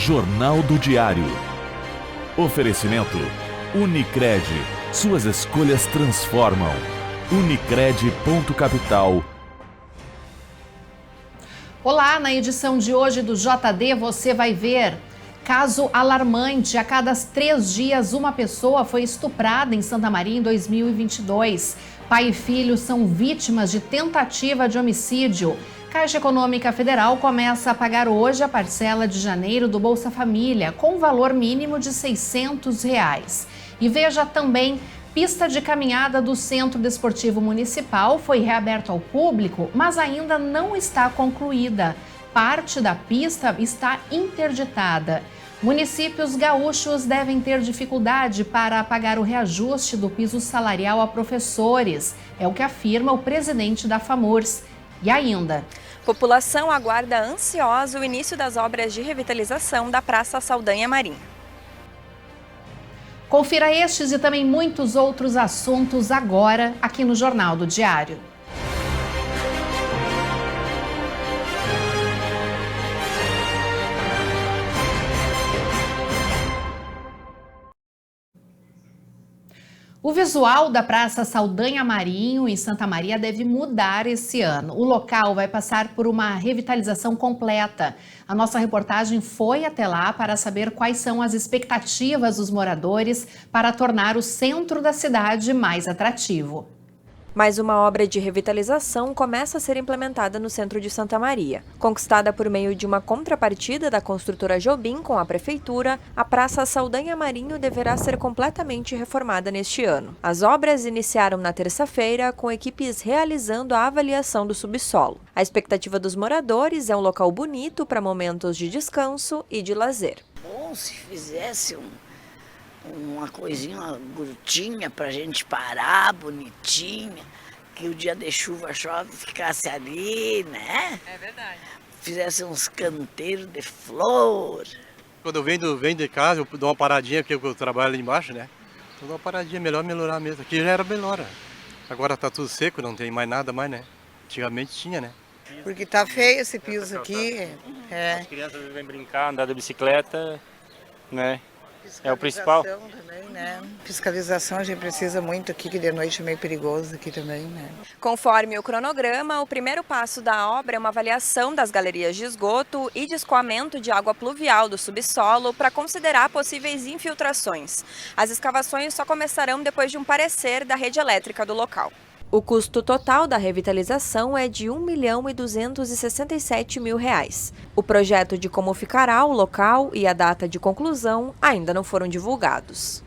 Jornal do Diário. Oferecimento Unicred. Suas escolhas transformam. Unicred.capital. Olá, na edição de hoje do JD você vai ver: caso alarmante, a cada 3 dias uma pessoa foi estuprada em Santa Maria em 2022. Pai e filho são vítimas de tentativa de homicídio. Caixa Econômica Federal começa a pagar hoje a parcela de janeiro do Bolsa Família, com valor mínimo de R$ 600. E veja também: pista de caminhada do Centro Desportivo Municipal foi reaberta ao público, mas ainda não está concluída. Parte da pista está interditada. Municípios gaúchos devem ter dificuldade para pagar o reajuste do piso salarial a professores. É o que afirma o presidente da FAMURS. E ainda: população aguarda ansiosa o início das obras de revitalização da Praça Saldanha Marim. Confira estes e também muitos outros assuntos agora aqui no Jornal do Diário. O visual da Praça Saldanha Marinho, em Santa Maria, deve mudar esse ano. O local vai passar por uma revitalização completa. A nossa reportagem foi até lá para saber quais são as expectativas dos moradores para tornar o centro da cidade mais atrativo. Mais uma obra de revitalização começa a ser implementada no centro de Santa Maria. Conquistada por meio de uma contrapartida da construtora Jobim com a prefeitura, a Praça Saldanha Marinho deverá ser completamente reformada neste ano. As obras iniciaram na terça-feira, com equipes realizando a avaliação do subsolo. A expectativa dos moradores é um local bonito para momentos de descanso e de lazer. Bom, se fizesse uma coisinha, uma grutinha pra gente parar, bonitinha, que o dia de chuva chove ficasse ali, né? É verdade. Fizesse uns canteiros de flor. Quando eu venho de casa, eu dou uma paradinha, porque eu trabalho ali embaixo, né? Eu dou uma paradinha, melhor melhorar mesmo. Aqui já era melhor. Agora tá tudo seco, não tem mais nada mais, né? Antigamente tinha, né? Porque tá feio esse piso aqui. As crianças vêm brincar, andar de bicicleta, né? É o principal. Também, né? Fiscalização a gente precisa muito aqui, que de noite é meio perigoso aqui também, né? Conforme o cronograma, o primeiro passo da obra é uma avaliação das galerias de esgoto e de escoamento de água pluvial do subsolo para considerar possíveis infiltrações. As escavações só começarão depois de um parecer da rede elétrica do local. O custo total da revitalização é de R$ 1.267.000. O projeto de como ficará o local e a data de conclusão ainda não foram divulgados.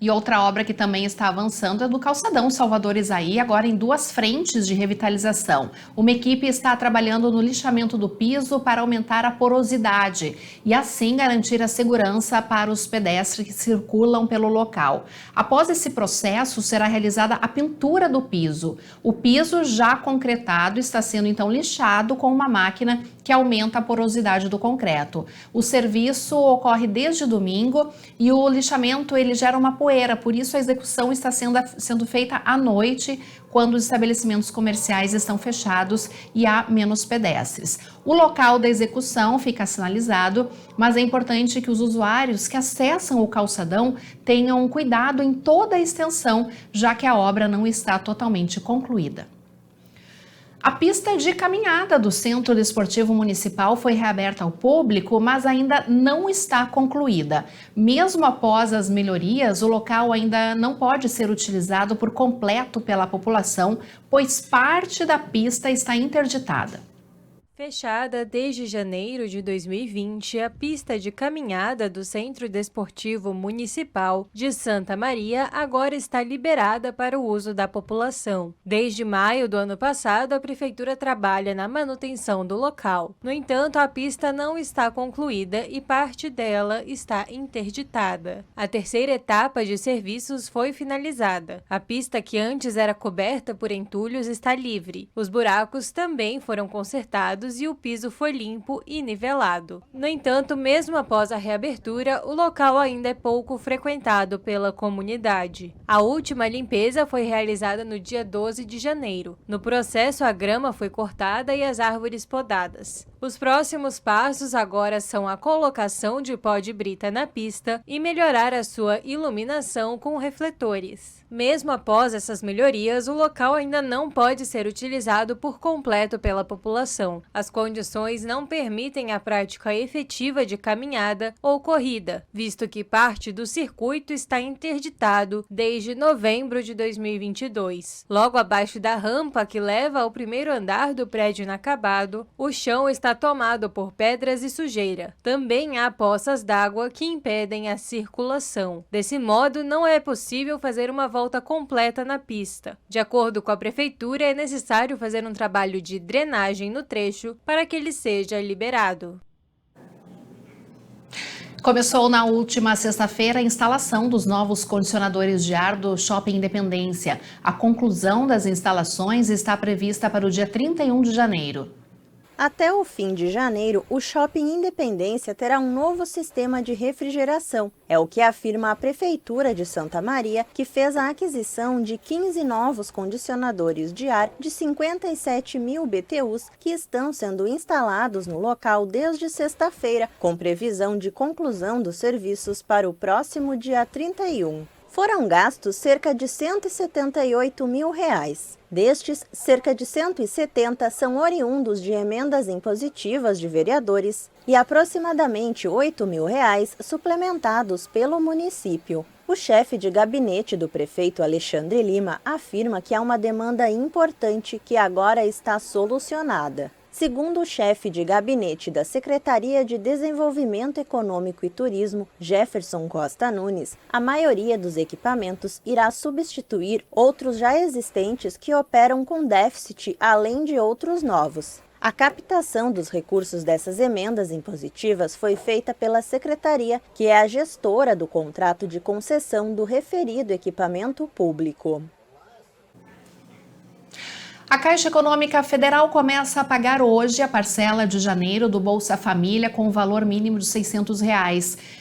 E outra obra que também está avançando é do calçadão Salvador Isaí, agora em 2 frentes de revitalização. Uma equipe está trabalhando no lixamento do piso para aumentar a porosidade e assim garantir a segurança para os pedestres que circulam pelo local. Após esse processo, será realizada a pintura do piso. O piso já concretado está sendo então lixado com uma máquina que aumenta a porosidade do concreto. O serviço ocorre desde domingo e o lixamento ele gera uma poeira, por isso a execução está sendo feita à noite, quando os estabelecimentos comerciais estão fechados e há menos pedestres. O local da execução fica sinalizado, mas é importante que os usuários que acessam o calçadão tenham cuidado em toda a extensão, já que a obra não está totalmente concluída. A pista de caminhada do Centro Desportivo Municipal foi reaberta ao público, mas ainda não está concluída. Mesmo após as melhorias, o local ainda não pode ser utilizado por completo pela população, pois parte da pista está interditada. Fechada desde janeiro de 2020, a pista de caminhada do Centro Desportivo Municipal de Santa Maria agora está liberada para o uso da população. Desde maio do ano passado, a Prefeitura trabalha na manutenção do local. No entanto, a pista não está concluída e parte dela está interditada. A terceira etapa de serviços foi finalizada. A pista, que antes era coberta por entulhos, está livre. Os buracos também foram consertados e o piso foi limpo e nivelado. No entanto, mesmo após a reabertura, o local ainda é pouco frequentado pela comunidade. A última limpeza foi realizada no dia 12 de janeiro. No processo, a grama foi cortada e as árvores podadas. Os próximos passos agora são a colocação de pó de brita na pista e melhorar a sua iluminação com refletores. Mesmo após essas melhorias, o local ainda não pode ser utilizado por completo pela população. As condições não permitem a prática efetiva de caminhada ou corrida, visto que parte do circuito está interditado desde novembro de 2022. Logo abaixo da rampa que leva ao primeiro andar do prédio inacabado, o chão está tomado por pedras e sujeira. Também há poças d'água que impedem a circulação. Desse modo, não é possível fazer uma volta completa na pista. De acordo com a prefeitura, é necessário fazer um trabalho de drenagem no trecho para que ele seja liberado. Começou na última sexta-feira a instalação dos novos condicionadores de ar do Shopping Independência. A conclusão das instalações está prevista para o dia 31 de janeiro. Até o fim de janeiro, o Shopping Independência terá um novo sistema de refrigeração. É o que afirma a Prefeitura de Santa Maria, que fez a aquisição de 15 novos condicionadores de ar de 57 mil BTUs que estão sendo instalados no local desde sexta-feira, com previsão de conclusão dos serviços para o próximo dia 31. Foram gastos cerca de R$ 178 mil. Destes, cerca de 170 são oriundos de emendas impositivas de vereadores e aproximadamente R$ 8 mil suplementados pelo município. O chefe de gabinete do prefeito Alexandre Lima afirma que há uma demanda importante que agora está solucionada. Segundo o chefe de gabinete da Secretaria de Desenvolvimento Econômico e Turismo, Jefferson Costa Nunes, a maioria dos equipamentos irá substituir outros já existentes que operam com déficit, além de outros novos. A captação dos recursos dessas emendas impositivas foi feita pela Secretaria, que é a gestora do contrato de concessão do referido equipamento público. A Caixa Econômica Federal começa a pagar hoje a parcela de janeiro do Bolsa Família com o valor mínimo de R$ 600.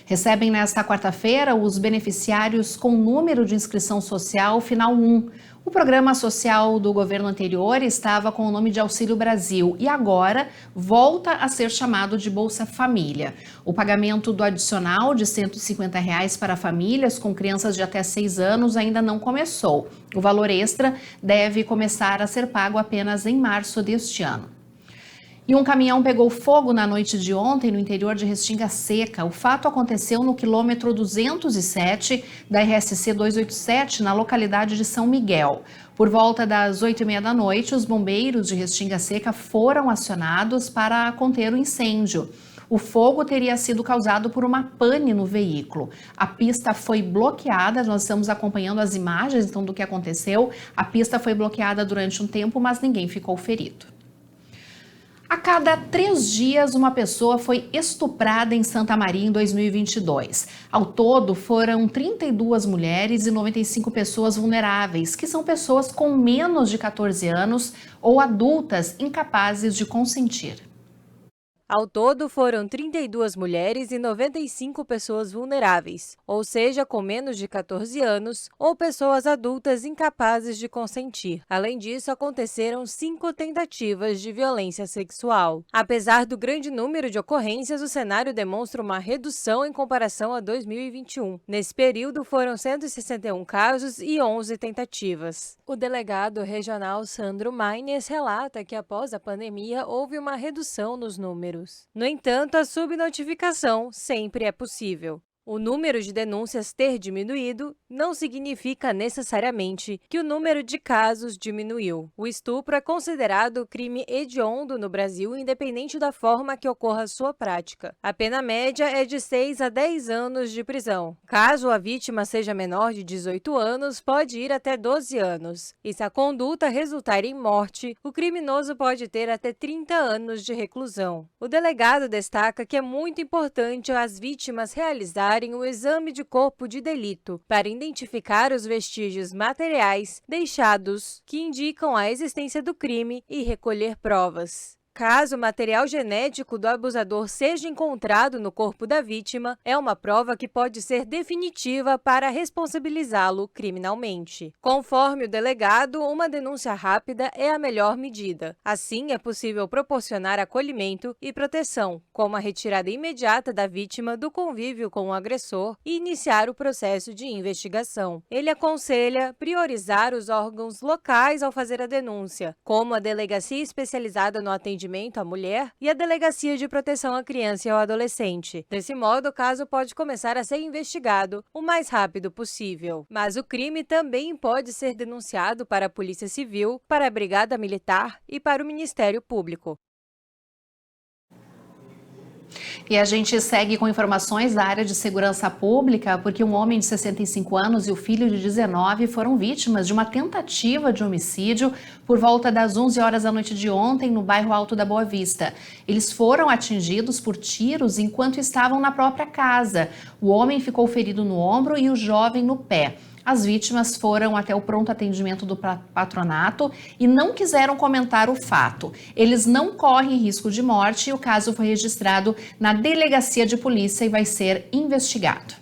Recebem nesta quarta-feira os beneficiários com número de inscrição social final 1. O programa social do governo anterior estava com o nome de Auxílio Brasil e agora volta a ser chamado de Bolsa Família. O pagamento do adicional de R$ 150 para famílias com crianças de até 6 anos ainda não começou. O valor extra deve começar a ser pago apenas em março deste ano. E um caminhão pegou fogo na noite de ontem no interior de Restinga Seca. O fato aconteceu no quilômetro 207 da RSC 287, na localidade de São Miguel. Por volta das 8h30 da noite, os bombeiros de Restinga Seca foram acionados para conter o incêndio. O fogo teria sido causado por uma pane no veículo. A pista foi bloqueada, nós estamos acompanhando as imagens então, do que aconteceu. A pista foi bloqueada durante um tempo, mas ninguém ficou ferido. A cada 3 dias, uma pessoa foi estuprada em Santa Maria em 2022. Ao todo, foram 32 mulheres e 95 pessoas vulneráveis, que são pessoas com menos de 14 anos ou adultas incapazes de consentir. Ao todo, foram 32 mulheres e 95 pessoas vulneráveis, ou seja, com menos de 14 anos, ou pessoas adultas incapazes de consentir. Além disso, aconteceram 5 tentativas de violência sexual. Apesar do grande número de ocorrências, o cenário demonstra uma redução em comparação a 2021. Nesse período, foram 161 casos e 11 tentativas. O delegado regional Sandro Maines relata que, após a pandemia, houve uma redução nos números. No entanto, a subnotificação sempre é possível. O número de denúncias ter diminuído não significa necessariamente que o número de casos diminuiu. O estupro é considerado crime hediondo no Brasil, independente da forma que ocorra sua prática. A pena média é de 6 a 10 anos de prisão. Caso a vítima seja menor de 18 anos, pode ir até 12 anos. E se a conduta resultar em morte, o criminoso pode ter até 30 anos de reclusão. O delegado destaca que é muito importante as vítimas realizarem o exame de corpo de delito para identificar os vestígios materiais deixados que indicam a existência do crime e recolher provas. Caso o material genético do abusador seja encontrado no corpo da vítima, é uma prova que pode ser definitiva para responsabilizá-lo criminalmente. Conforme o delegado, uma denúncia rápida é a melhor medida. Assim, é possível proporcionar acolhimento e proteção, como a retirada imediata da vítima do convívio com o agressor e iniciar o processo de investigação. Ele aconselha priorizar os órgãos locais ao fazer a denúncia, como a Delegacia Especializada no Atendimento à Mulher e a Delegacia de Proteção à Criança e ao Adolescente. Desse modo, o caso pode começar a ser investigado o mais rápido possível. Mas o crime também pode ser denunciado para a Polícia Civil, para a Brigada Militar e para o Ministério Público. E a gente segue com informações da área de segurança pública, porque um homem de 65 anos e o filho de 19 foram vítimas de uma tentativa de homicídio por volta das 11 horas da noite de ontem, no bairro Alto da Boa Vista. Eles foram atingidos por tiros enquanto estavam na própria casa. O homem ficou ferido no ombro e o jovem no pé. As vítimas foram até o pronto atendimento do patronato e não quiseram comentar o fato. Eles não correm risco de morte e o caso foi registrado na delegacia de polícia e vai ser investigado.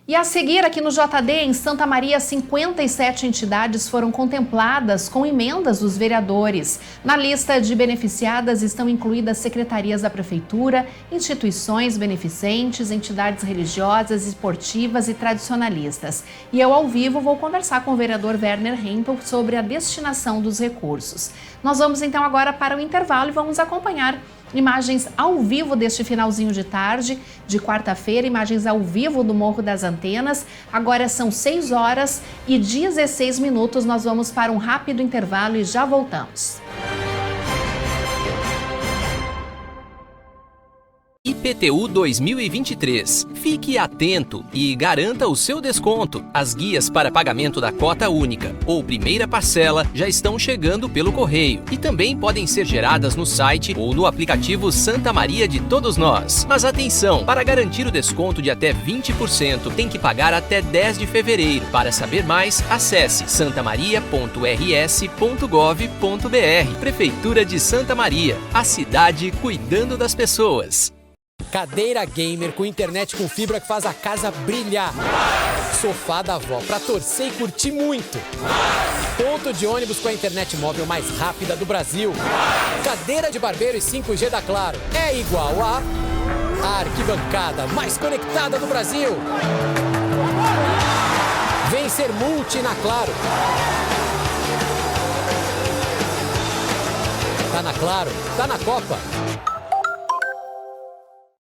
E a seguir, aqui no JD, em Santa Maria, 57 entidades foram contempladas com emendas dos vereadores. Na lista de beneficiadas estão incluídas secretarias da Prefeitura, instituições beneficentes, entidades religiosas, esportivas e tradicionalistas. E eu, ao vivo, vou conversar com o vereador Werner Hempel sobre a destinação dos recursos. Nós vamos então agora para o intervalo e vamos acompanhar imagens ao vivo deste finalzinho de tarde, de quarta-feira, imagens ao vivo do Morro das Antenas. Agora são 6 horas e 16 minutos, nós vamos para um rápido intervalo e já voltamos. IPTU 2023. Fique atento e garanta o seu desconto. As guias para pagamento da cota única ou primeira parcela já estão chegando pelo correio e também podem ser geradas no site ou no aplicativo Santa Maria de Todos Nós. Mas atenção, para garantir o desconto de até 20%, tem que pagar até 10 de fevereiro. Para saber mais, acesse santamaria.rs.gov.br. Prefeitura de Santa Maria, a cidade cuidando das pessoas. Cadeira gamer com internet com fibra que faz a casa brilhar. Sofá da avó pra torcer e curtir muito. Ponto de ônibus com a internet móvel mais rápida do Brasil. Cadeira de barbeiro e 5G da Claro é igual a arquibancada mais conectada do Brasil. Vem ser multi na Claro. Tá na Claro, tá na Copa.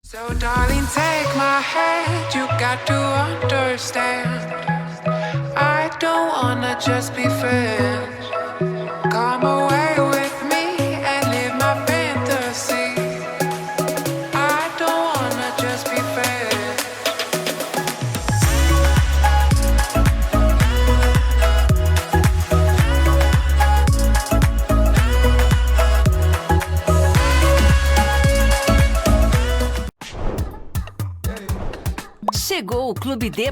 So darling, take my hand, you got to understand. I don't wanna just be friends. Come away with me and live my fantasy. I don't wanna just be friends. Chegou o Clube D+,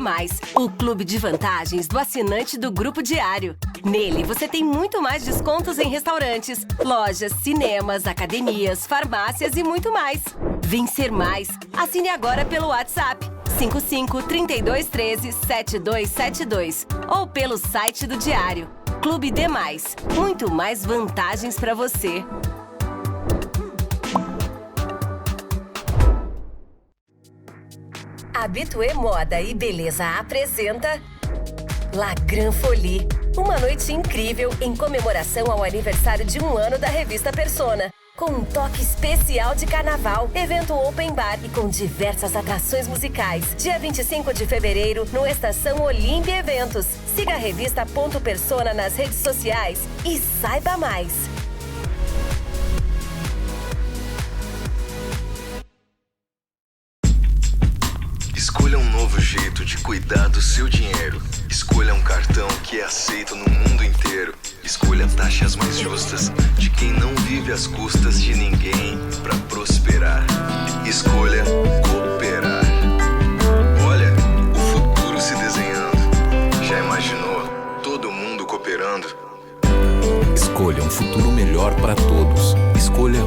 o clube de vantagens do assinante do Grupo Diário. Nele, você tem muito mais descontos em restaurantes, lojas, cinemas, academias, farmácias e muito mais. Vencer mais. Assine agora pelo WhatsApp 55 32 13 7272 ou pelo site do Diário. Clube D+, muito mais vantagens para você. Habitué Moda e Beleza apresenta La Grande Folie, uma noite incrível em comemoração ao aniversário de 1 ano da revista Persona. Com um toque especial de carnaval, evento open bar e com diversas atrações musicais. Dia 25 de fevereiro, no Estação Olímpia Eventos. Siga a revista Persona nas redes sociais e saiba mais. Escolha um novo jeito de cuidar do seu dinheiro. Escolha um cartão que é aceito no mundo inteiro. Escolha taxas mais justas de quem não vive às custas de ninguém para prosperar. Escolha cooperar. Olha, o futuro se desenhando. Já imaginou todo mundo cooperando? Escolha um futuro melhor para todos. Escolha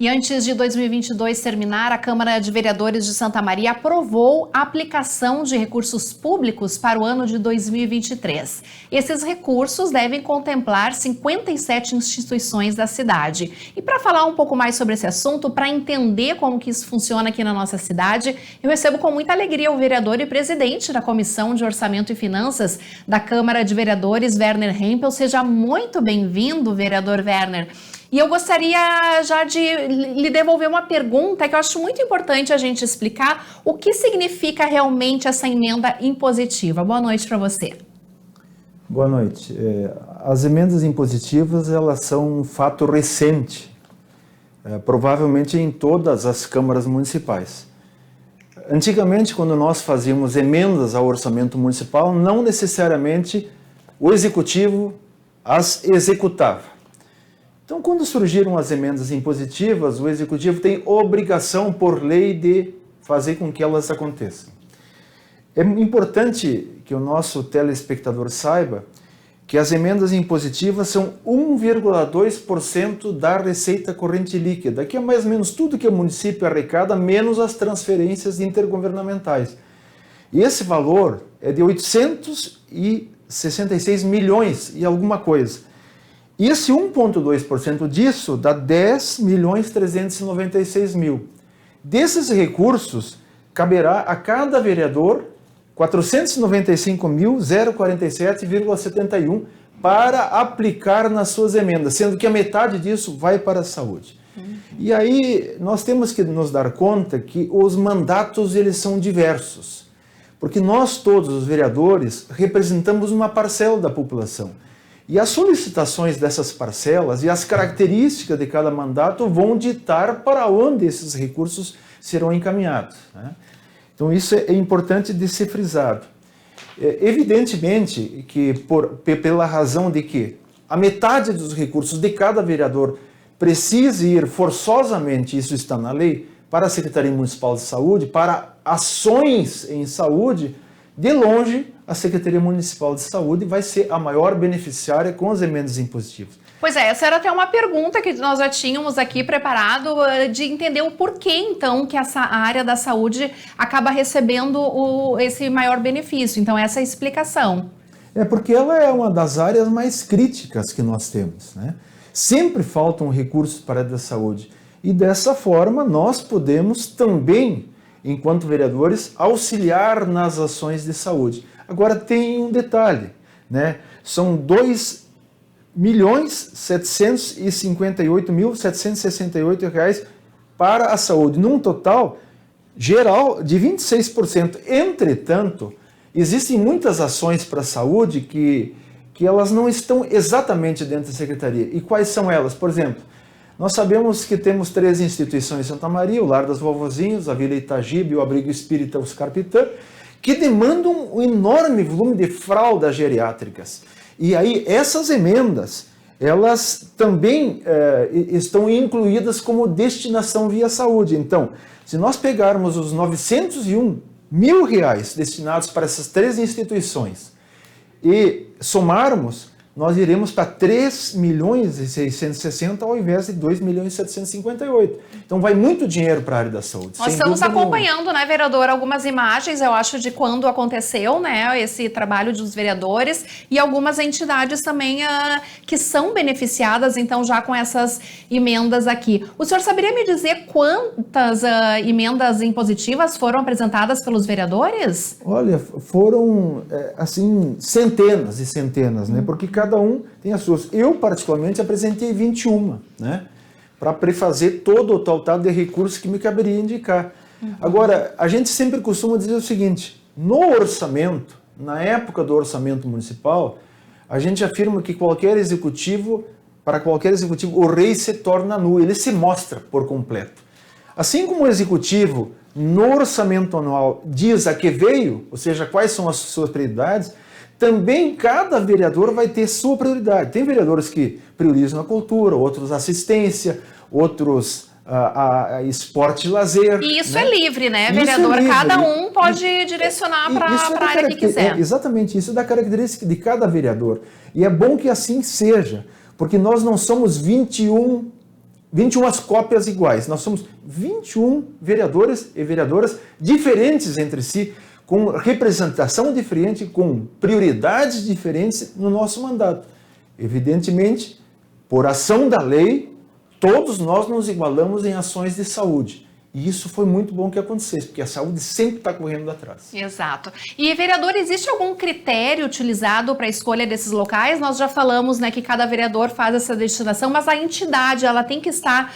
E antes de 2022 terminar, a Câmara de Vereadores de Santa Maria aprovou a aplicação de recursos públicos para o ano de 2023. Esses recursos devem contemplar 57 instituições da cidade. E para falar um pouco mais sobre esse assunto, para entender como que isso funciona aqui na nossa cidade, eu recebo com muita alegria o vereador e presidente da Comissão de Orçamento e Finanças da Câmara de Vereadores, Werner Hempel. Seja muito bem-vindo, vereador Werner. E eu gostaria já de lhe devolver uma pergunta que eu acho muito importante a gente explicar o que significa realmente essa emenda impositiva. Boa noite para você. Boa noite. As emendas impositivas, elas são um fato recente, provavelmente em todas as câmaras municipais. Antigamente, quando nós fazíamos emendas ao orçamento municipal, não necessariamente o executivo as executava. Então, quando surgiram as emendas impositivas, o Executivo tem obrigação por lei de fazer com que elas aconteçam. É importante que o nosso telespectador saiba que as emendas impositivas são 1,2% da receita corrente líquida, que é mais ou menos tudo que o município arrecada, menos as transferências intergovernamentais. E esse valor é de 866 milhões e alguma coisa. E esse 1,2% disso dá 10.396.000. Desses recursos, caberá a cada vereador 495.047,71 para aplicar nas suas emendas, sendo que a metade disso vai para a saúde. E aí nós temos que nos dar conta que os mandatos eles são diversos, porque nós todos os vereadores representamos uma parcela da população. E as solicitações dessas parcelas e as características de cada mandato vão ditar para onde esses recursos serão encaminhados, né? Então isso é importante de ser frisado. Evidentemente que pela razão de que a metade dos recursos de cada vereador precisa ir forçosamente, isso está na lei, para a Secretaria Municipal de Saúde, para ações em saúde, de longe, a Secretaria Municipal de Saúde vai ser a maior beneficiária com as emendas impositivas. Pois é, essa era até uma pergunta que nós já tínhamos aqui preparado, de entender o porquê, então, que essa área da saúde acaba recebendo esse maior benefício. Então, essa é a explicação. É porque ela é uma das áreas mais críticas que nós temos, né? Sempre faltam recursos para a área da saúde. E dessa forma, nós podemos também, enquanto vereadores, auxiliar nas ações de saúde. Agora tem um detalhe, né? São 2.758.768 reais para a saúde, num total geral de 26%. Entretanto, existem muitas ações para a saúde que elas não estão exatamente dentro da Secretaria. E quais são elas? Por exemplo, nós sabemos que temos 3 instituições em Santa Maria, o Lar das Vovozinhos, a Vila Itagibe e o Abrigo Espírita Oscar Pitã, que demandam um enorme volume de fraldas geriátricas. E aí essas emendas, elas também estão incluídas como destinação via saúde. Então, se nós pegarmos os 901 mil reais destinados para essas 3 instituições e somarmos, nós iremos para 3.660.000 ao invés de 2.758.000. Então vai muito dinheiro para a área da saúde. Nós estamos acompanhando, né, vereador, algumas imagens, eu acho, de quando aconteceu, né, esse trabalho dos vereadores e algumas entidades também que são beneficiadas, então, já com essas emendas aqui. O senhor saberia me dizer quantas emendas impositivas foram apresentadas pelos vereadores? Olha, foram, assim, centenas e centenas, né, porque cada um tem as suas. Eu, particularmente, apresentei 21, né? Para prefazer todo o total de recursos que me caberia indicar. Agora, a gente sempre costuma dizer o seguinte, no orçamento, na época do orçamento municipal, a gente afirma que para qualquer executivo, o rei se torna nu, ele se mostra por completo. Assim como o executivo, no orçamento anual, diz a que veio, ou seja, quais são as suas prioridades, também cada vereador vai ter sua prioridade. Tem vereadores que priorizam a cultura, outros a assistência, outros a esporte e lazer. E isso, né? É livre, né, vereador? É livre. Cada um pode direcionar para a área que quiser. Exatamente, isso é da característica de cada vereador. E é bom que assim seja, porque nós não somos 21 21 cópias iguais. Nós somos 21 vereadores e vereadoras diferentes entre si, com representação diferente, com prioridades diferentes no nosso mandato. Evidentemente, por ação da lei, todos nós nos igualamos em ações de saúde. E isso foi muito bom que acontecesse, porque a saúde sempre está correndo atrás. Exato. E, vereador, existe algum critério utilizado para a escolha desses locais? Nós já falamos, né, que cada vereador faz essa destinação, mas a entidade, ela tem que estar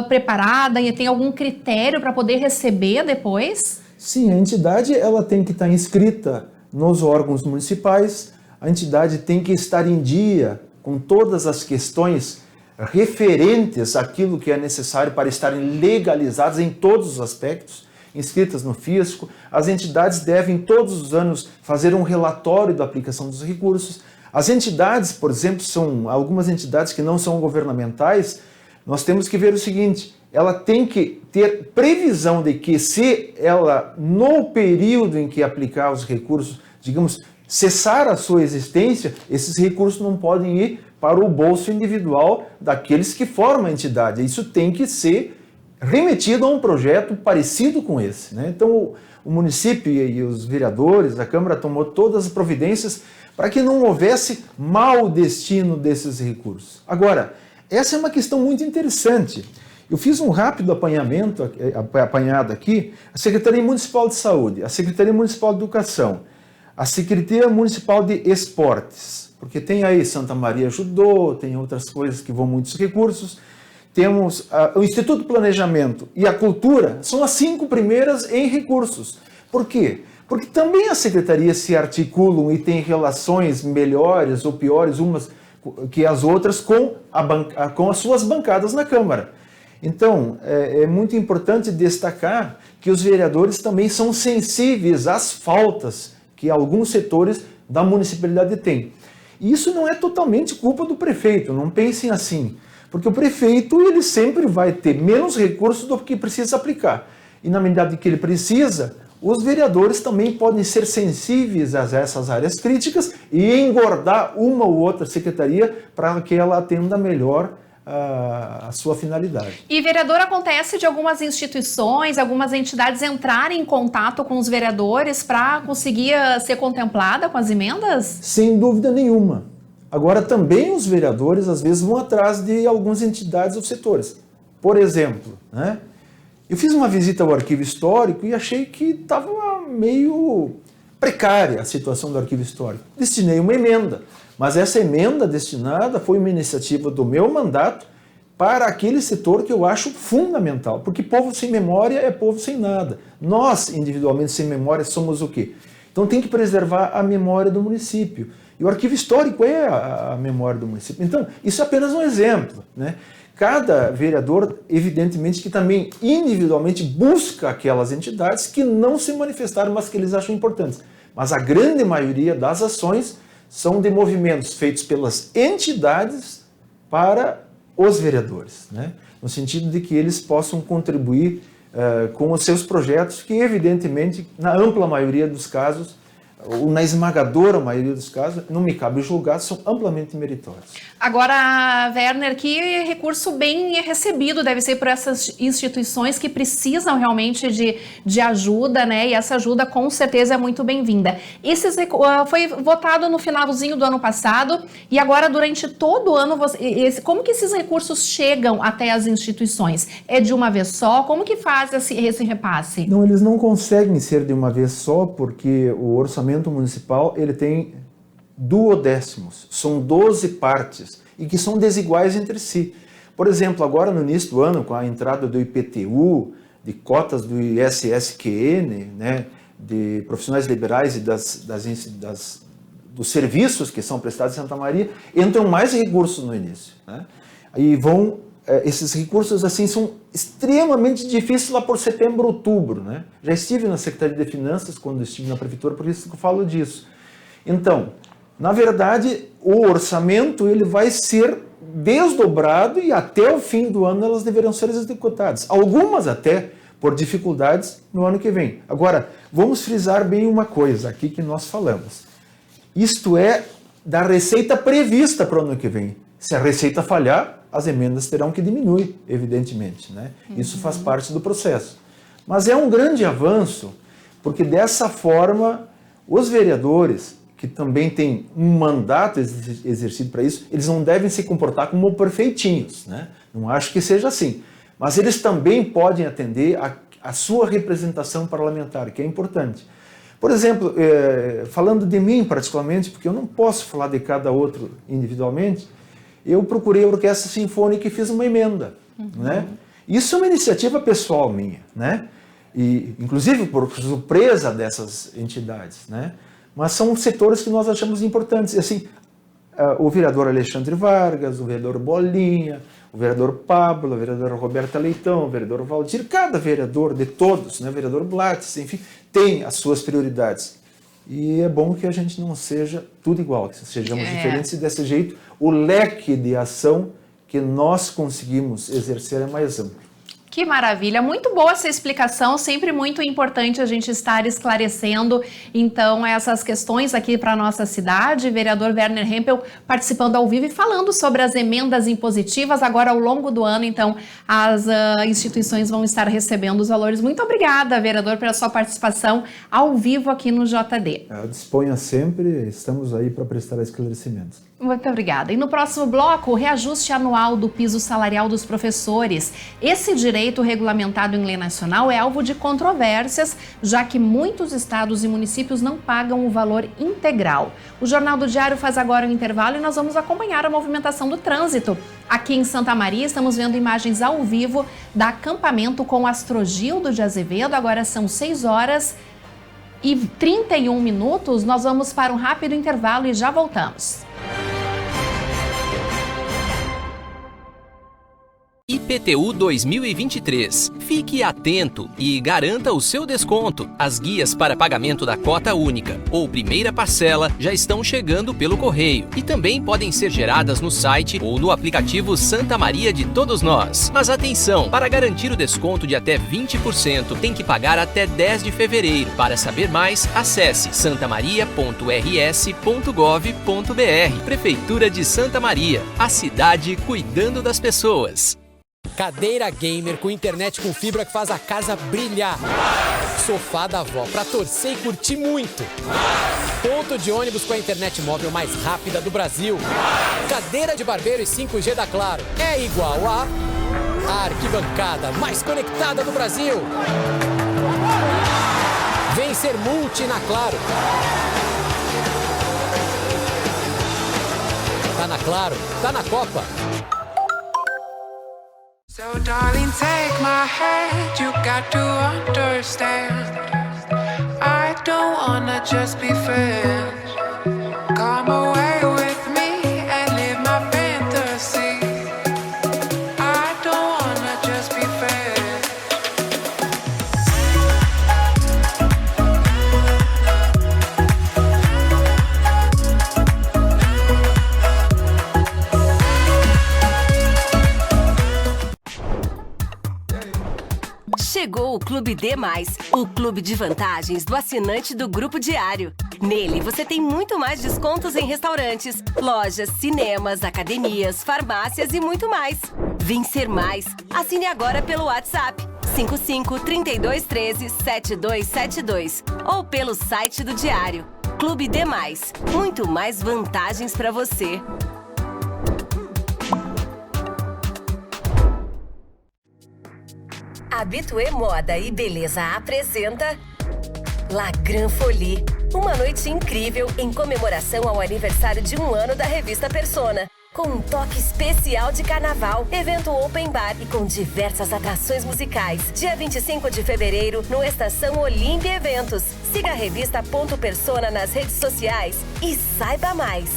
preparada e tem algum critério para poder receber depois? Sim, a entidade ela tem que estar inscrita nos órgãos municipais, a entidade tem que estar em dia com todas as questões referentes àquilo que é necessário para estarem legalizadas em todos os aspectos, inscritas no fisco. As entidades devem todos os anos fazer um relatório da aplicação dos recursos. As entidades, por exemplo, são algumas entidades que não são governamentais, nós temos que ver o seguinte, ela tem que ter previsão de que se ela, no período em que aplicar os recursos, digamos, cessar a sua existência, esses recursos não podem ir para o bolso individual daqueles que formam a entidade. Isso tem que ser remetido a um projeto parecido com esse, né? Então, o município e os vereadores, a Câmara tomou todas as providências para que não houvesse mau destino desses recursos. Agora, essa é uma questão muito interessante. Eu fiz um rápido apanhado aqui, a Secretaria Municipal de Saúde, a Secretaria Municipal de Educação, a Secretaria Municipal de Esportes, porque tem aí Santa Maria Judô, tem outras coisas que vão muitos recursos, temos o Instituto do Planejamento e a Cultura, são as 5 primeiras em recursos. Por quê? Porque também as secretarias se articulam e têm relações melhores ou piores umas que as outras com as suas bancadas na Câmara. Então, é muito importante destacar que os vereadores também são sensíveis às faltas que alguns setores da municipalidade têm. E isso não é totalmente culpa do prefeito, não pensem assim, porque o prefeito ele sempre vai ter menos recursos do que precisa aplicar. E na medida que ele precisa, os vereadores também podem ser sensíveis a essas áreas críticas e engordar uma ou outra secretaria para que ela atenda melhor a sua finalidade. E, vereador, acontece de algumas instituições, algumas entidades entrarem em contato com os vereadores para conseguir ser contemplada com as emendas? Sem dúvida nenhuma. Agora, também os vereadores, às vezes, vão atrás de algumas entidades ou setores. Por exemplo, né, eu fiz uma visita ao arquivo histórico e achei que estava meio precária a situação do arquivo histórico. Destinei uma emenda. Mas essa emenda destinada foi uma iniciativa do meu mandato para aquele setor que eu acho fundamental, porque povo sem memória é povo sem nada. Nós, individualmente sem memória, somos o quê? Então tem que preservar a memória do município. E o arquivo histórico é a memória do município. Então, isso é apenas um exemplo, né? Cada vereador, evidentemente, que também individualmente busca aquelas entidades que não se manifestaram, mas que eles acham importantes. Mas a grande maioria das ações são de movimentos feitos pelas entidades para os vereadores, né? No sentido de que eles possam contribuir com os seus projetos, que evidentemente, na ampla maioria dos casos, ou na esmagadora maioria dos casos, não me cabe julgar, são amplamente meritórios. Agora, Werner, que recurso bem recebido deve ser por essas instituições que precisam realmente de ajuda, né? E essa ajuda com certeza é muito bem-vinda. Foi votado no finalzinho do ano passado e agora durante todo o ano, como que esses recursos chegam até as instituições? É de uma vez só? Como que faz esse repasse? Não, eles não conseguem ser de uma vez só, porque o orçamento municipal ele tem duodécimos, são 12 partes e que são desiguais entre si. Por exemplo, agora no início do ano, com a entrada do IPTU, de cotas do ISSQN, né, de profissionais liberais e dos serviços que são prestados em Santa Maria, entram mais recursos no início, né? E esses recursos assim são extremamente difíceis lá por setembro, outubro, né? Já estive na Secretaria de Finanças quando estive na Prefeitura, por isso que eu falo disso. Então, na verdade, o orçamento ele vai ser desdobrado e até o fim do ano elas deverão ser executadas. Algumas até por dificuldades no ano que vem. Agora, vamos frisar bem uma coisa aqui que nós falamos. Isto é da receita prevista para o ano que vem. Se a receita falhar, as emendas terão que diminuir, evidentemente, né? Isso faz parte do processo. Mas é um grande avanço, porque dessa forma, os vereadores, que também têm um mandato exercido para isso, eles não devem se comportar como perfeitinhos, né? Não acho que seja assim. Mas eles também podem atender a sua representação parlamentar, que é importante. Por exemplo, falando de mim particularmente, porque eu não posso falar de cada outro individualmente, eu procurei a Orquestra Sinfônica e fiz uma emenda, né? Isso é uma iniciativa pessoal minha, né? E, inclusive por surpresa dessas entidades, né? Mas são setores que nós achamos importantes. E, assim, o vereador Alexandre Vargas, o vereador Bolinha, o vereador Pablo, a vereadora Roberta Leitão, o vereador Valdir, cada vereador de todos, né? O vereador Blattes, enfim, tem as suas prioridades. E é bom que a gente não seja tudo igual, que sejamos diferentes e desse jeito o leque de ação que nós conseguimos exercer é mais amplo. Que maravilha, muito boa essa explicação, sempre muito importante a gente estar esclarecendo, então, essas questões aqui para a nossa cidade. Vereador Werner Hempel participando ao vivo e falando sobre as emendas impositivas. Agora, ao longo do ano, então, as instituições vão estar recebendo os valores. Muito obrigada, vereador, pela sua participação ao vivo aqui no JD. Disponha sempre, estamos aí para prestar esclarecimentos. Muito obrigada. E no próximo bloco, o reajuste anual do piso salarial dos professores. Esse direito regulamentado em lei nacional é alvo de controvérsias, já que muitos estados e municípios não pagam o valor integral. O Jornal do Diário faz agora um intervalo e nós vamos acompanhar a movimentação do trânsito. Aqui em Santa Maria, estamos vendo imagens ao vivo da acampamento com Astrogildo de Azevedo. Agora são 6h31. Nós vamos para um rápido intervalo e já voltamos. IPTU 2023. Fique atento e garanta o seu desconto. As guias para pagamento da cota única ou primeira parcela já estão chegando pelo correio e também podem ser geradas no site ou no aplicativo Santa Maria de Todos Nós. Mas atenção, para garantir o desconto de até 20%, tem que pagar até 10 de fevereiro. Para saber mais, acesse santamaria.rs.gov.br. Prefeitura de Santa Maria, a cidade cuidando das pessoas. Cadeira gamer com internet com fibra que faz a casa brilhar. Sofá da avó pra torcer e curtir muito. Ponto de ônibus com a internet móvel mais rápida do Brasil. Cadeira de barbeiro e 5G da Claro é igual a arquibancada mais conectada do Brasil. Vem ser multi na Claro. Tá na Claro, tá na Copa. So darling, take my hand, you got to understand, I don't wanna just be friends. Come away with me and live my fantasy, I don't wanna just be friends. Chegou o Clube D+, o clube de vantagens do assinante do Grupo Diário. Nele, você tem muito mais descontos em restaurantes, lojas, cinemas, academias, farmácias e muito mais. Vencer mais. Assine agora pelo WhatsApp 55 32 13 7272 ou pelo site do Diário. Clube D+, muito mais vantagens para você. Habitué Moda e Beleza apresenta La Grande Folie, uma noite incrível em comemoração ao aniversário de 1 ano da revista Persona. Com um toque especial de carnaval, evento open bar e com diversas atrações musicais. Dia 25 de fevereiro, no Estação Olímpia Eventos. Siga a revista Persona nas redes sociais e saiba mais.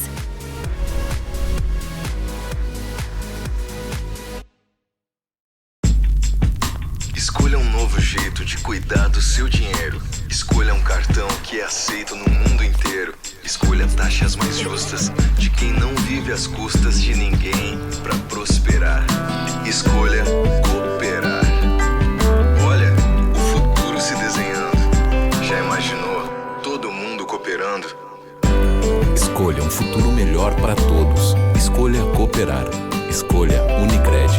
Escolha um novo jeito de cuidar do seu dinheiro. Escolha um cartão que é aceito no mundo inteiro. Escolha taxas mais justas de quem não vive às custas de ninguém para prosperar. Escolha cooperar. Olha, o futuro se desenhando. Já imaginou todo mundo cooperando? Escolha um futuro melhor para todos. Escolha cooperar. Escolha Unicred.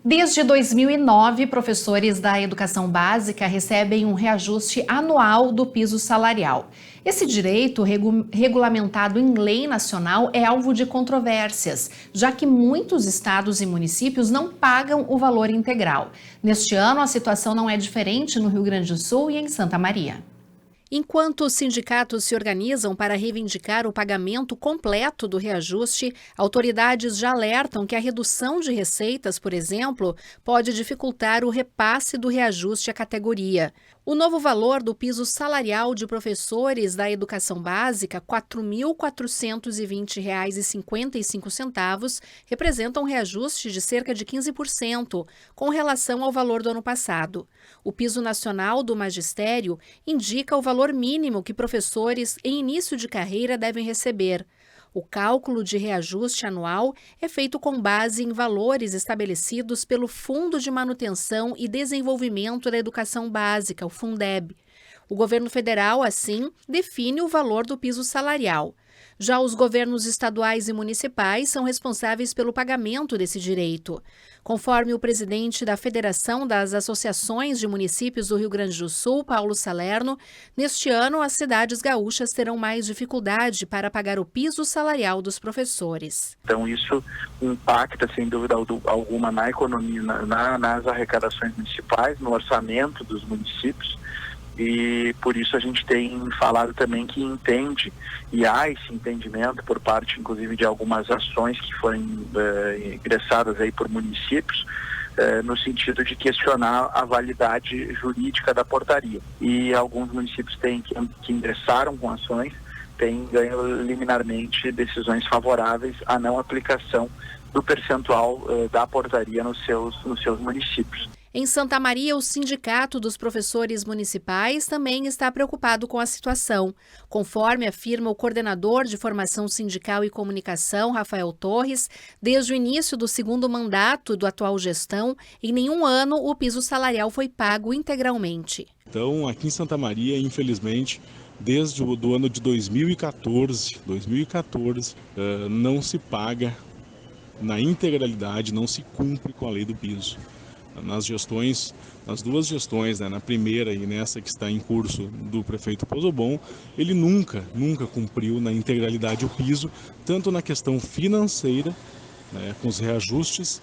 Desde 2009, professores da educação básica recebem um reajuste anual do piso salarial. Esse direito, regulamentado em lei nacional, é alvo de controvérsias, já que muitos estados e municípios não pagam o valor integral. Neste ano, a situação não é diferente no Rio Grande do Sul e em Santa Maria. Enquanto os sindicatos se organizam para reivindicar o pagamento completo do reajuste, autoridades já alertam que a redução de receitas, por exemplo, pode dificultar o repasse do reajuste à categoria. O novo valor do piso salarial de professores da educação básica, R$ 4.420,55, representa um reajuste de cerca de 15%, com relação ao valor do ano passado. O piso nacional do magistério indica o valor mínimo que professores em início de carreira devem receber. O cálculo de reajuste anual é feito com base em valores estabelecidos pelo Fundo de Manutenção e Desenvolvimento da Educação Básica, o Fundeb. O governo federal, assim, define o valor do piso salarial. Já os governos estaduais e municipais são responsáveis pelo pagamento desse direito. Conforme o presidente da Federação das Associações de Municípios do Rio Grande do Sul, Paulo Salerno, neste ano as cidades gaúchas terão mais dificuldade para pagar o piso salarial dos professores. Então isso impacta, sem dúvida alguma, na economia, nas arrecadações municipais, no orçamento dos municípios. E por isso a gente tem falado também que entende, e há esse entendimento por parte, inclusive, de algumas ações que foram ingressadas aí por municípios, no sentido de questionar a validade jurídica da portaria. E alguns municípios que ingressaram com ações têm ganho liminarmente decisões favoráveis à não aplicação do percentual da portaria nos seus municípios. Em Santa Maria, o Sindicato dos Professores Municipais também está preocupado com a situação. Conforme afirma o coordenador de Formação Sindical e Comunicação, Rafael Torres, desde o início do segundo mandato do atual gestão, em nenhum ano o piso salarial foi pago integralmente. Então, aqui em Santa Maria, infelizmente, desde o ano de 2014, não se paga na integralidade, não se cumpre com a lei do piso. Nas duas gestões, né, na primeira e nessa que está em curso do prefeito Pozobon, ele nunca cumpriu na integralidade o piso, tanto na questão financeira, né, com os reajustes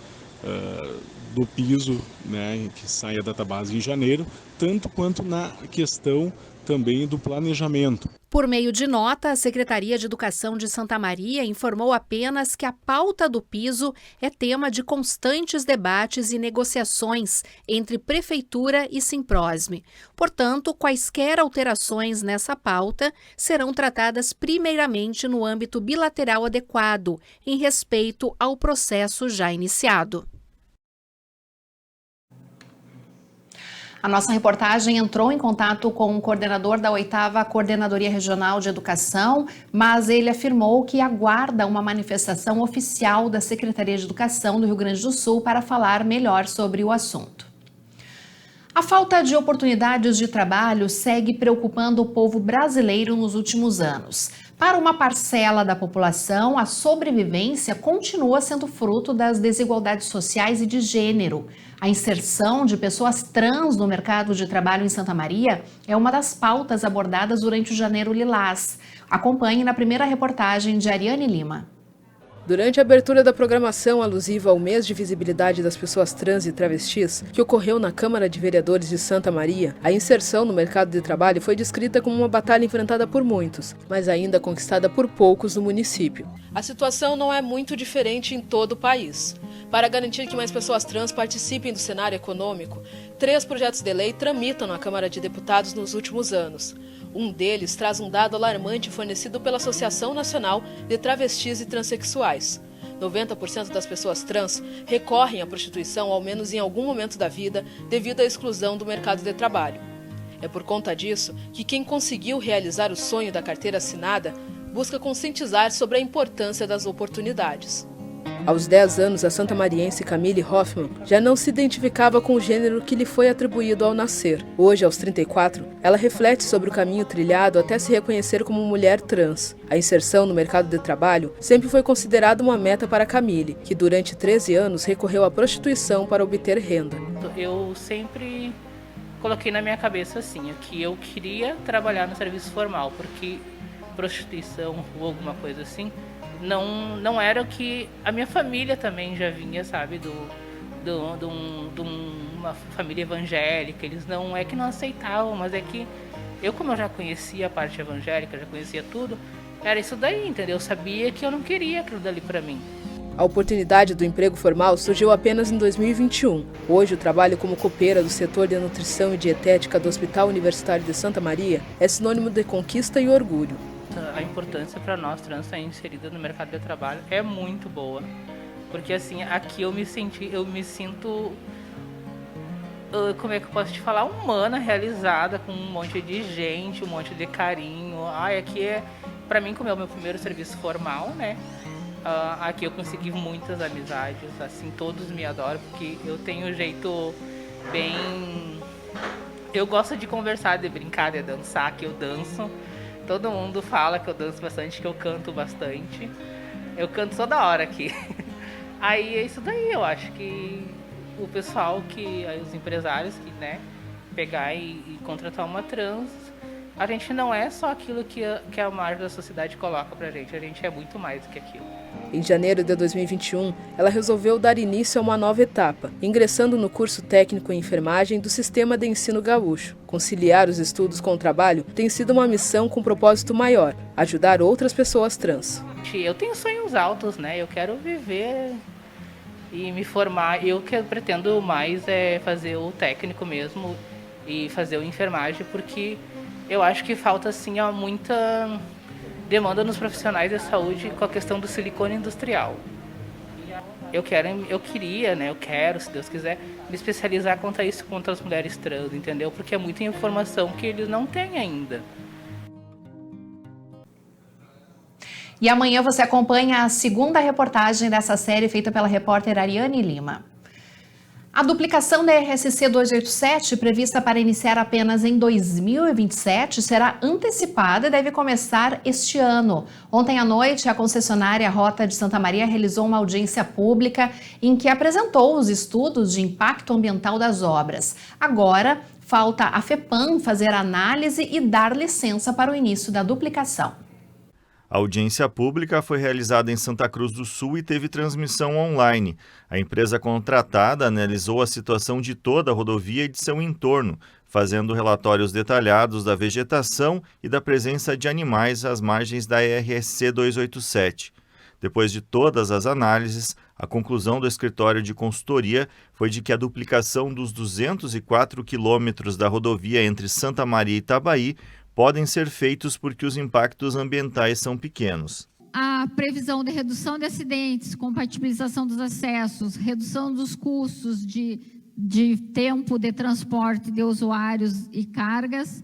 do piso, né, que sai a database em janeiro, tanto quanto na questão também do planejamento. Por meio de nota, a Secretaria de Educação de Santa Maria informou apenas que a pauta do piso é tema de constantes debates e negociações entre Prefeitura e Simprosme. Portanto, quaisquer alterações nessa pauta serão tratadas primeiramente no âmbito bilateral adequado, em respeito ao processo já iniciado. A nossa reportagem entrou em contato com o coordenador da 8ª Coordenadoria Regional de Educação, mas ele afirmou que aguarda uma manifestação oficial da Secretaria de Educação do Rio Grande do Sul para falar melhor sobre o assunto. A falta de oportunidades de trabalho segue preocupando o povo brasileiro nos últimos anos. Para uma parcela da população, a sobrevivência continua sendo fruto das desigualdades sociais e de gênero. A inserção de pessoas trans no mercado de trabalho em Santa Maria é uma das pautas abordadas durante o Janeiro Lilás. Acompanhe na primeira reportagem de Ariane Lima. Durante a abertura da programação alusiva ao mês de visibilidade das pessoas trans e travestis, que ocorreu na Câmara de Vereadores de Santa Maria, a inserção no mercado de trabalho foi descrita como uma batalha enfrentada por muitos, mas ainda conquistada por poucos no município. A situação não é muito diferente em todo o país. Para garantir que mais pessoas trans participem do cenário econômico, 3 projetos de lei tramitam na Câmara de Deputados nos últimos anos. Um deles traz um dado alarmante fornecido pela Associação Nacional de Travestis e Transsexuais. 90% das pessoas trans recorrem à prostituição ao menos em algum momento da vida devido à exclusão do mercado de trabalho. É por conta disso que quem conseguiu realizar o sonho da carteira assinada busca conscientizar sobre a importância das oportunidades. Aos 10 anos, a santamariense Camille Hoffman já não se identificava com o gênero que lhe foi atribuído ao nascer. Hoje, aos 34, ela reflete sobre o caminho trilhado até se reconhecer como mulher trans. A inserção no mercado de trabalho sempre foi considerada uma meta para Camille, que durante 13 anos recorreu à prostituição para obter renda. Eu sempre coloquei na minha cabeça assim, que eu queria trabalhar no serviço formal, porque prostituição ou alguma coisa assim não era o que a minha família também já vinha, sabe, de uma família evangélica. Eles não é que não aceitavam, mas é que como eu já conhecia a parte evangélica, já conhecia tudo, era isso daí, entendeu? Eu sabia que eu não queria aquilo dali para mim. A oportunidade do emprego formal surgiu apenas em 2021. Hoje, o trabalho como copeira do setor de nutrição e dietética do Hospital Universitário de Santa Maria é sinônimo de conquista e orgulho. A importância para nós trans estar inserida no mercado de trabalho é muito boa, porque assim, aqui eu me sinto, como é que eu posso te falar, humana, realizada, com um monte de gente, um monte de carinho. Aqui para mim, como é o meu primeiro serviço formal, né? Aqui eu consegui muitas amizades, assim, todos me adoram, porque eu tenho um jeito bem... Eu gosto de conversar, de brincar, de dançar, que eu danço. Todo mundo fala que eu danço bastante, que eu canto bastante. Eu canto toda hora aqui. Aí é isso daí, eu acho que o pessoal, os empresários que, né, pegar e contratar uma trans, a gente não é só aquilo que a margem da sociedade coloca pra gente, a gente é muito mais do que aquilo. Em janeiro de 2021, ela resolveu dar início a uma nova etapa, ingressando no curso técnico em enfermagem do Sistema de Ensino Gaúcho. Conciliar os estudos com o trabalho tem sido uma missão com propósito maior, ajudar outras pessoas trans. Eu tenho sonhos altos, né? Eu quero viver e me formar. Eu que pretendo mais fazer o técnico mesmo e fazer o enfermagem, porque eu acho que falta assim muita demanda nos profissionais de saúde com a questão do silicone industrial. Eu quero, se Deus quiser, me especializar contra isso, contra as mulheres trans, entendeu? Porque é muita informação que eles não têm ainda. E amanhã você acompanha a segunda reportagem dessa série feita pela repórter Ariane Lima. A duplicação da RSC 287, prevista para iniciar apenas em 2027, será antecipada e deve começar este ano. Ontem à noite, a concessionária Rota de Santa Maria realizou uma audiência pública em que apresentou os estudos de impacto ambiental das obras. Agora, falta a FEPAM fazer análise e dar licença para o início da duplicação. A audiência pública foi realizada em Santa Cruz do Sul e teve transmissão online. A empresa contratada analisou a situação de toda a rodovia e de seu entorno, fazendo relatórios detalhados da vegetação e da presença de animais às margens da RSC 287. Depois de todas as análises, a conclusão do escritório de consultoria foi de que a duplicação dos 204 quilômetros da rodovia entre Santa Maria e Itabaí podem ser feitos porque os impactos ambientais são pequenos. A previsão de redução de acidentes, compatibilização dos acessos, redução dos custos de tempo de transporte de usuários e cargas,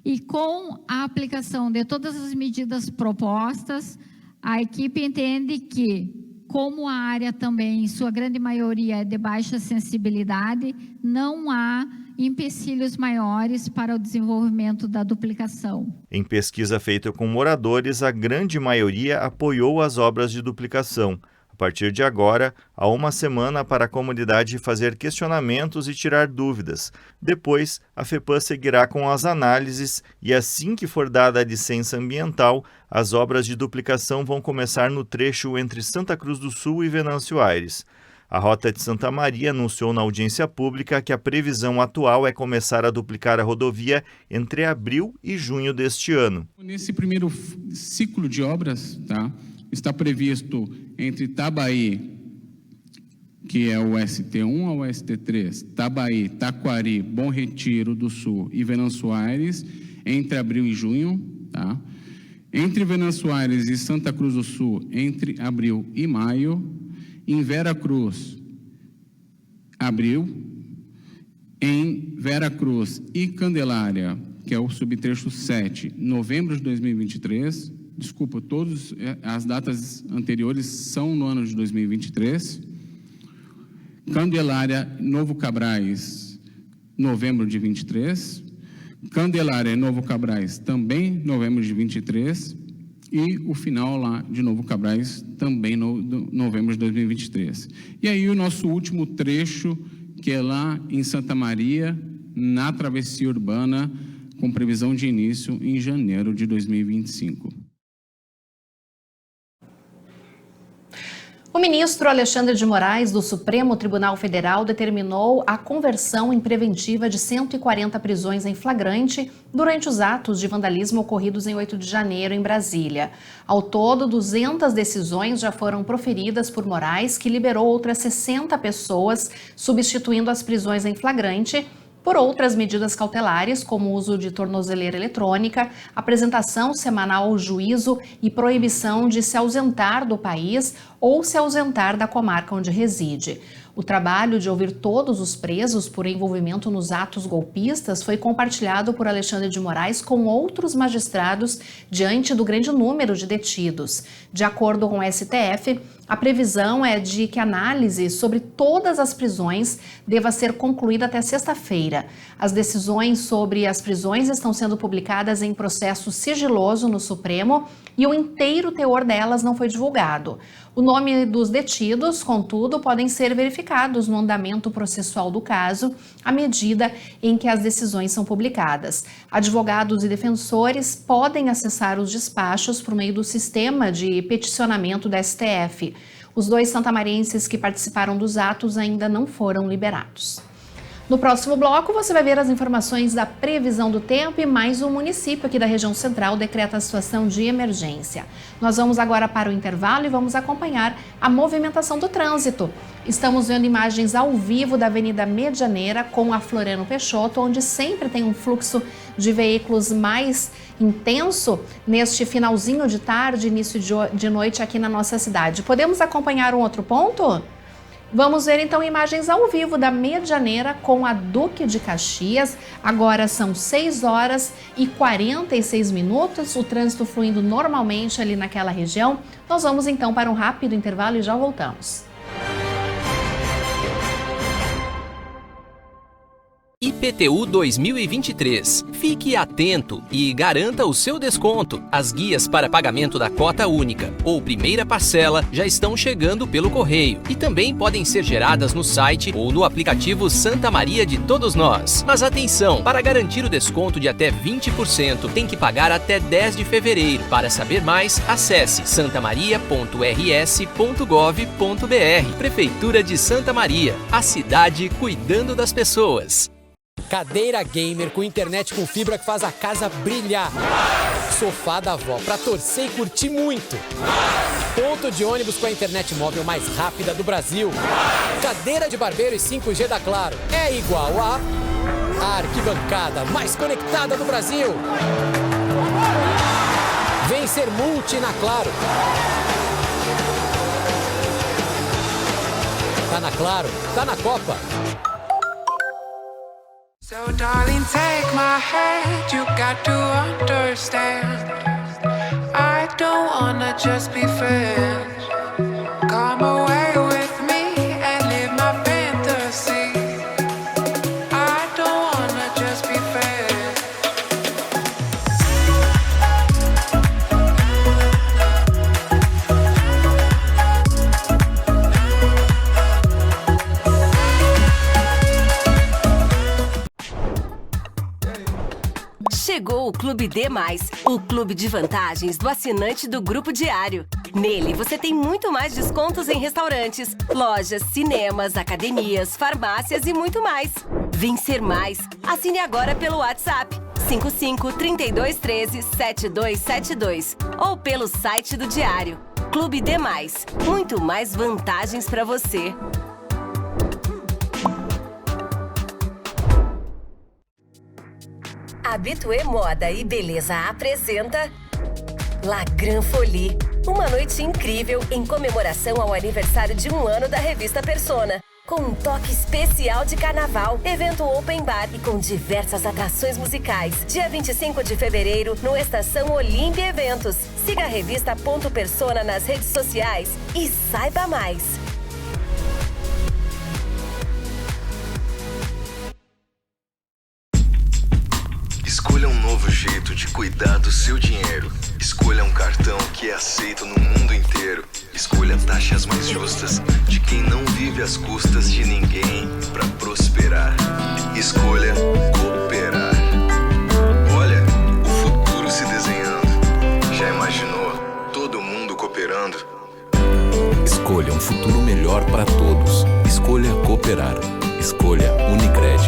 e com a aplicação de todas as medidas propostas, a equipe entende que, como a área também, em sua grande maioria, é de baixa sensibilidade, não há empecilhos maiores para o desenvolvimento da duplicação. Em pesquisa feita com moradores, a grande maioria apoiou as obras de duplicação. A partir de agora, há uma semana para a comunidade fazer questionamentos e tirar dúvidas. Depois, a FEPAM seguirá com as análises e, assim que for dada a licença ambiental, as obras de duplicação vão começar no trecho entre Santa Cruz do Sul e Venâncio Aires. A Rota de Santa Maria anunciou na audiência pública que a previsão atual é começar a duplicar a rodovia entre abril e junho deste ano. Nesse primeiro ciclo de obras, está previsto entre Itabaí, que é o ST1 ao ST3, Itabaí, Taquari, Bom Retiro do Sul e Venâncio Aires, entre abril e junho. Entre Venâncio Aires e Santa Cruz do Sul, entre abril e maio. Em Vera Cruz, abril. Em Vera Cruz e Candelária, que é o subtrecho 7, novembro de 2023. Desculpa, todas as datas anteriores são no ano de 2023. Candelária, Novo Cabrais, novembro de 23. Candelária, Novo Cabrais, também novembro de 23. E o final lá de Novo Cabrais, também novembro de 2023. E aí o nosso último trecho, que é lá em Santa Maria, na travessia urbana, com previsão de início em janeiro de 2025. O ministro Alexandre de Moraes, do Supremo Tribunal Federal, determinou a conversão em preventiva de 140 prisões em flagrante durante os atos de vandalismo ocorridos em 8 de janeiro em Brasília. Ao todo, 200 decisões já foram proferidas por Moraes, que liberou outras 60 pessoas, substituindo as prisões em flagrante por outras medidas cautelares, como o uso de tornozeleira eletrônica, apresentação semanal ao juízo e proibição de se ausentar do país ou se ausentar da comarca onde reside. O trabalho de ouvir todos os presos por envolvimento nos atos golpistas foi compartilhado por Alexandre de Moraes com outros magistrados diante do grande número de detidos. De acordo com o STF, a previsão é de que a análise sobre todas as prisões deva ser concluída até sexta-feira. As decisões sobre as prisões estão sendo publicadas em processo sigiloso no Supremo e o inteiro teor delas não foi divulgado. O nome dos detidos, contudo, podem ser verificados no andamento processual do caso, à medida em que as decisões são publicadas. Advogados e defensores podem acessar os despachos por meio do sistema de peticionamento da STF. Os 2 santamarienses que participaram dos atos ainda não foram liberados. No próximo bloco, você vai ver as informações da previsão do tempo e mais um município aqui da região central decreta a situação de emergência. Nós vamos agora para o intervalo e vamos acompanhar a movimentação do trânsito. Estamos vendo imagens ao vivo da Avenida Medianeira com a Floriano Peixoto, onde sempre tem um fluxo de veículos mais intenso neste finalzinho de tarde, início de noite aqui na nossa cidade. Podemos acompanhar um outro ponto? Vamos ver então imagens ao vivo da Medianeira com a Duque de Caxias. Agora são 6 horas e 46 minutos, o trânsito fluindo normalmente ali naquela região. Nós vamos então para um rápido intervalo e já voltamos. IPTU 2023. Fique atento e garanta o seu desconto. As guias para pagamento da cota única ou primeira parcela já estão chegando pelo correio e também podem ser geradas no site ou no aplicativo Santa Maria de Todos Nós. Mas atenção, para garantir o desconto de até 20%, tem que pagar até 10 de fevereiro. Para saber mais, acesse santamaria.rs.gov.br. Prefeitura de Santa Maria, a cidade cuidando das pessoas. Cadeira gamer com internet com fibra que faz a casa brilhar. Sofá da avó pra torcer e curtir muito. Ponto de ônibus com a internet móvel mais rápida do Brasil. Cadeira de barbeiro e 5G da Claro é igual a arquibancada mais conectada do Brasil. Vem ser multi na Claro. Tá na Claro, tá na Copa. So darling, take my hand, you got to understand, I don't wanna just be friends. Come away with me and live my fantasy, I don't wanna just be friends. Chegou o Clube D+, o clube de vantagens do assinante do Grupo Diário. Nele, você tem muito mais descontos em restaurantes, lojas, cinemas, academias, farmácias e muito mais. Vencer mais. Assine agora pelo WhatsApp 55-3213-7272 ou pelo site do Diário. Clube D+, muito mais vantagens para você. Habitué Moda e Beleza apresenta La Gran Folie, uma noite incrível em comemoração ao aniversário de 1 ano da revista Persona. Com um toque especial de carnaval, evento open bar e com diversas atrações musicais. Dia 25 de fevereiro, no Estação Olímpia Eventos. Siga a revista Ponto Persona nas redes sociais e saiba mais. Escolha um novo jeito de cuidar do seu dinheiro. Escolha um cartão que é aceito no mundo inteiro. Escolha taxas mais justas de quem não vive às custas de ninguém para prosperar. Escolha cooperar. Olha, o futuro se desenhando. Já imaginou todo mundo cooperando? Escolha um futuro melhor para todos. Escolha cooperar. Escolha Unicred.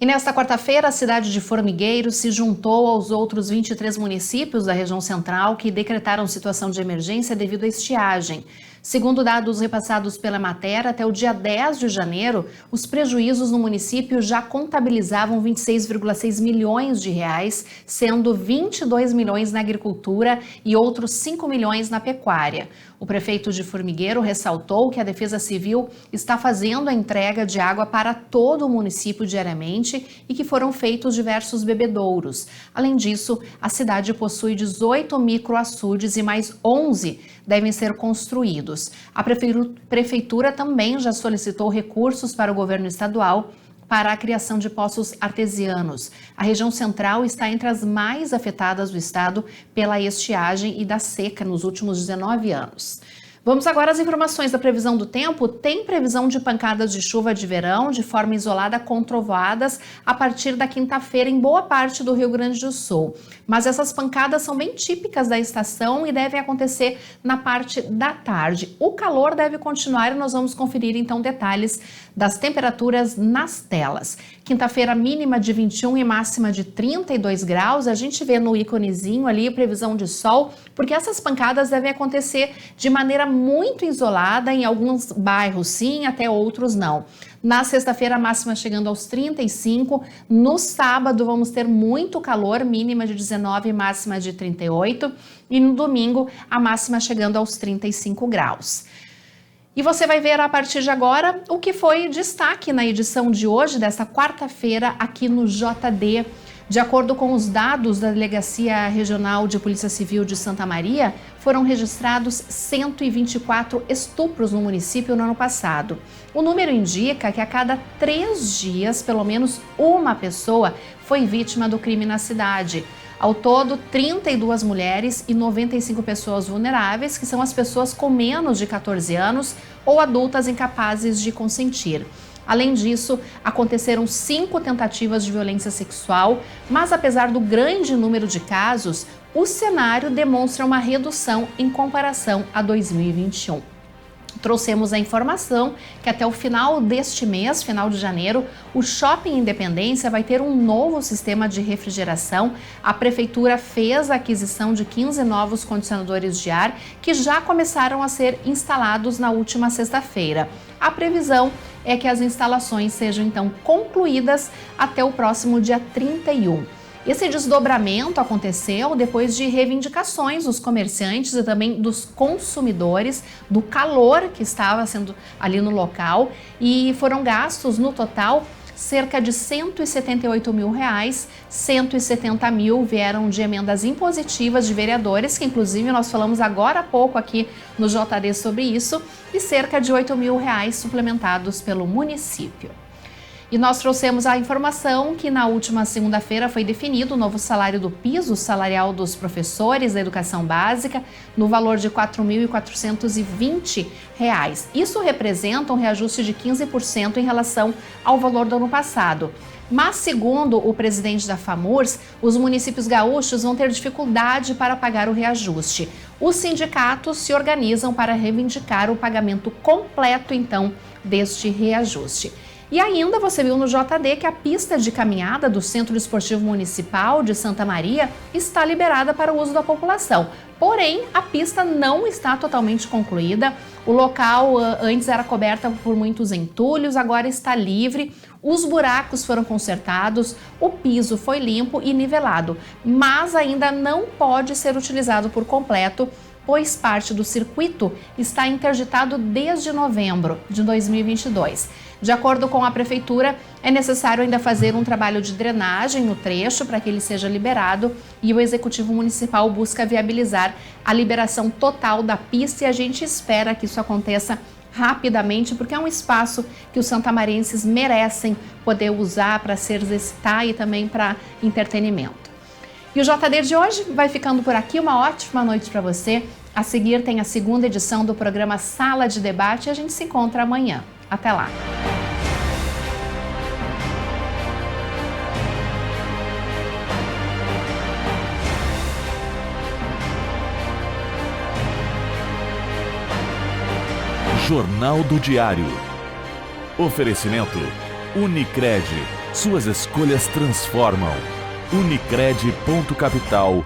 E nesta quarta-feira, a cidade de Formigueiro se juntou aos outros 23 municípios da região central que decretaram situação de emergência devido à estiagem. Segundo dados repassados pela Emater, até o dia 10 de janeiro, os prejuízos no município já contabilizavam 26,6 milhões de reais, sendo 22 milhões na agricultura e outros 5 milhões na pecuária. O prefeito de Formigueiro ressaltou que a Defesa Civil está fazendo a entrega de água para todo o município diariamente e que foram feitos diversos bebedouros. Além disso, a cidade possui 18 microaçudes e mais 11 devem ser construídos. A prefeitura também já solicitou recursos para o governo estadual para a criação de poços artesianos. A região central está entre as mais afetadas do estado pela estiagem e da seca nos últimos 19 anos. Vamos agora às informações da previsão do tempo. Tem previsão de pancadas de chuva de verão de forma isolada com trovoadas a partir da quinta-feira em boa parte do Rio Grande do Sul. Mas essas pancadas são bem típicas da estação e devem acontecer na parte da tarde. O calor deve continuar e nós vamos conferir então detalhes das temperaturas nas telas. Quinta-feira mínima de 21 e máxima de 32 graus. A gente vê no íconezinho ali previsão de sol, porque essas pancadas devem acontecer de maneira muito isolada, em alguns bairros sim, até outros não. Na sexta-feira, a máxima chegando aos 35. No sábado, vamos ter muito calor, mínima de 19 e máxima de 38. E no domingo, a máxima chegando aos 35 graus. E você vai ver a partir de agora o que foi destaque na edição de hoje, desta quarta-feira, aqui no JD. De acordo com os dados da Delegacia Regional de Polícia Civil de Santa Maria, foram registrados 124 estupros no município no ano passado. O número indica que a cada 3 dias, pelo menos uma pessoa foi vítima do crime na cidade. Ao todo, 32 mulheres e 95 pessoas vulneráveis, que são as pessoas com menos de 14 anos ou adultas incapazes de consentir. Além disso, aconteceram 5 tentativas de violência sexual, mas apesar do grande número de casos, o cenário demonstra uma redução em comparação a 2021. Trouxemos a informação que até o final deste mês, final de janeiro, o Shopping Independência vai ter um novo sistema de refrigeração. A Prefeitura fez a aquisição de 15 novos condicionadores de ar que já começaram a ser instalados na última sexta-feira. A previsão é que as instalações sejam então concluídas até o próximo dia 31. Esse desdobramento aconteceu depois de reivindicações dos comerciantes e também dos consumidores, do calor que estava sendo ali no local, e foram gastos no total cerca de R$178 mil, 170 mil vieram de emendas impositivas de vereadores, que inclusive nós falamos agora há pouco aqui no JD sobre isso, e cerca de R$8 mil suplementados pelo município. E nós trouxemos a informação que na última segunda-feira foi definido o novo salário do piso salarial dos professores da educação básica no valor de R$ 4.420. Isso representa um reajuste de 15% em relação ao valor do ano passado. Mas, segundo o presidente da FAMURS, os municípios gaúchos vão ter dificuldade para pagar o reajuste. Os sindicatos se organizam para reivindicar o pagamento completo, então, deste reajuste. E ainda você viu no JD que a pista de caminhada do Centro Esportivo Municipal de Santa Maria está liberada para o uso da população. Porém, a pista não está totalmente concluída. O local antes era coberta por muitos entulhos, agora está livre. Os buracos foram consertados, o piso foi limpo e nivelado, mas ainda não pode ser utilizado por completo pois parte do circuito está interditado desde novembro de 2022. De acordo com a Prefeitura, é necessário ainda fazer um trabalho de drenagem no trecho para que ele seja liberado e o Executivo Municipal busca viabilizar a liberação total da pista e a gente espera que isso aconteça rapidamente, porque é um espaço que os santamarenses merecem poder usar para se exercitar e também para entretenimento. E o JD de hoje vai ficando por aqui. Uma ótima noite para você. A seguir tem a segunda edição do programa Sala de Debate e a gente se encontra amanhã. Até lá! Jornal do Diário. Oferecimento Unicred. Suas escolhas transformam. Unicred.capital